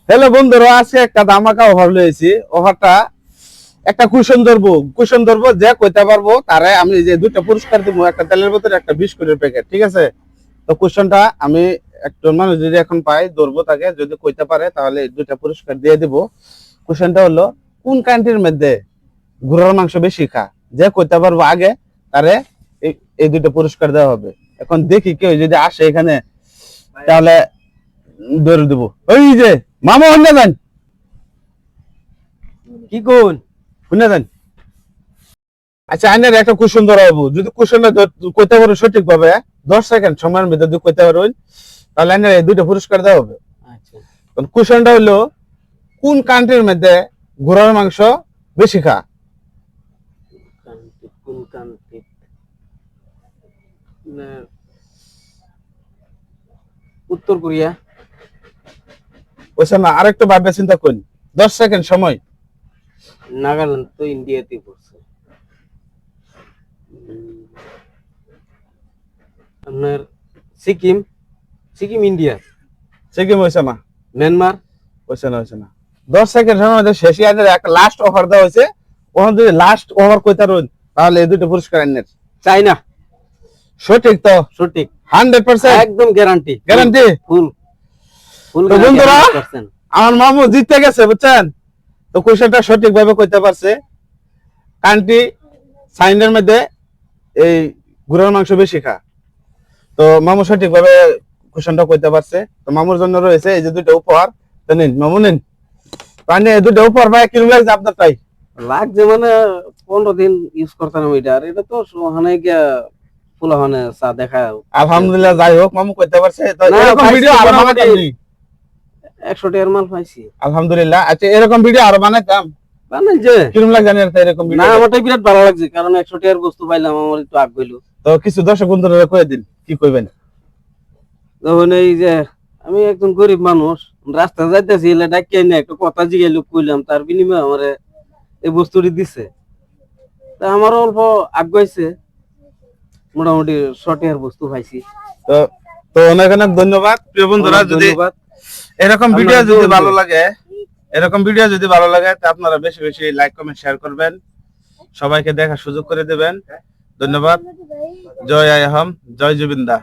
Hello বন্ধুরা, আজকে একটা ধামাকা অফার লয়েছি। অফারটা একটা কুশন ধরবো যে কইতে পারবো তারে আমি যে দুটো পুরস্কার দিব, একটা তেলের বোতল, একটা বিস্কুটের প্যাকেট। ঠিক আছে? তো কুশনটা আমি একজন মানুষ যদি এখন পাই ধরবো, তাকে যদি কইতে পারে তাহলে দুটা পুরস্কার দিয়ে দিব। কুশনটা হলো কোন কান্ট্রির মধ্যে ঘোড়ার মাংস বেশি খা, যে কইতে পারবো আগে তারে এই দুটো পুরস্কার দেওয়া হবে। এখন দেখি কেউ যদি আসে এখানে তাহলে ধরে দিব। ওই যে মামা শুনে যান, কি কোন শুনে যান। আচ্ছা, আইনের একটা কুশন ধরা হবো। যদি কুশনটা কইতে পারো সঠিক ভাবে 10 সেকেন্ড সময়ের মধ্যে যদি কইতে পারো তাহলে আইনের এই দুটো পুরস্কার দেওয়া হবে। আচ্ছা কুশনটা হলো কোন কান্ট্রির মধ্যে ঘোড়ার মাংস বেশি খা। কোন কান্ট্রি না উত্তর কোরিয়া বুঝছেন না? আরেকটু ভাববে চিন্তা করুন। 10 সেকেন্ড সময়। নাগাল্যান্ড তো ইন্ডিয়াতে পড়ছে আপনার সিকিম সিকিম ইন্ডিয়া সিকিম হয়েছে না, মিয়ানমার হয়েছে না। 10 সেকেন্ড সময় মধ্যে শেষ। আইনের একটা লাস্ট অফার দেওয়া হয়েছে। ওখানে যদি লাস্ট ওভার কইতে পারুন তাহলে এই দুটো পুরস্কার আইনের। চাইনা সঠিক তো? সঠিক 100% একদম গ্যারান্টি গ্যারান্টি। ফুল ফুল তো বন্ধুরা, আমার মামু জিতে গেছে, বুঝছেন? তো কোশ্চেনটা সঠিক ভাবে কইতে পারছে। কান্ট্রি সাইনের মধ্যে এই গরুর মাংস বেশি খা। তো মামু সঠিক ভাবে কোশ্চেনটা কইতে পারছে। তো মামুর জন্য রয়েছে এই যে দুটো উপহার। তো নিন মামু, নিন। মানে এই দুটো উপহার ভাই কিরকম লাগছে আপনার? তাই লাগছে মানে 15 দিন ইউজ করতাম এটা, আর এটা তো হানে গিয়া ফুলা হানে চা দেখা। আলহামদুলিল্লাহ, যাই হোক মামু কইতে পারছে। তো না, এরকম পাইছি, ভিডিও আরো মোটামুটি বানাতাম। 100 টাকার মাল পাইছি। আলহামদুলিল্লাহ। আচ্ছা, এরকম ভিডিও আরো বানাইতাম। বানাই যে কিরকম লাগে জানেন এরকম না, ভিডিও? আমারটা বিরাট ভালো লাগছে, কারণ 100 টাকার বস্তু পাইলাম, আমার একটু আগ গইল। তো কিছু দর্শক বন্ধুরা কয়ে দিন কি কইবেন। তখন এই যে আমি একজন গরিব মানুষ, রাস্তা যাইতেছি, এলে ডাকিয়ে নিয়ে একটা কথা জিগাইলো, কইলাম, তার বিনিময়ে আমার এই বস্তুটি দিছে। তা আমার অল্প আগ গইছে, মোটামুটি 100 টাকার বস্তু পাইছি। তো তো অনেক অনেক ধন্যবাদ প্রিয় বন্ধুরা। অনেক যদি ধন্যবাদ। এরকম আপনারা ভিডিও যদি দোয়া ভালো দিবেন। লাগে, তা আপনারা বেশি বেশি লাইক কমেন্ট শেয়ার করবেন, সবাইকে দেখার সুযোগ করে দেবেন। ধন্যবাদ। জয় আই আহম, জয় জুবিন্দা।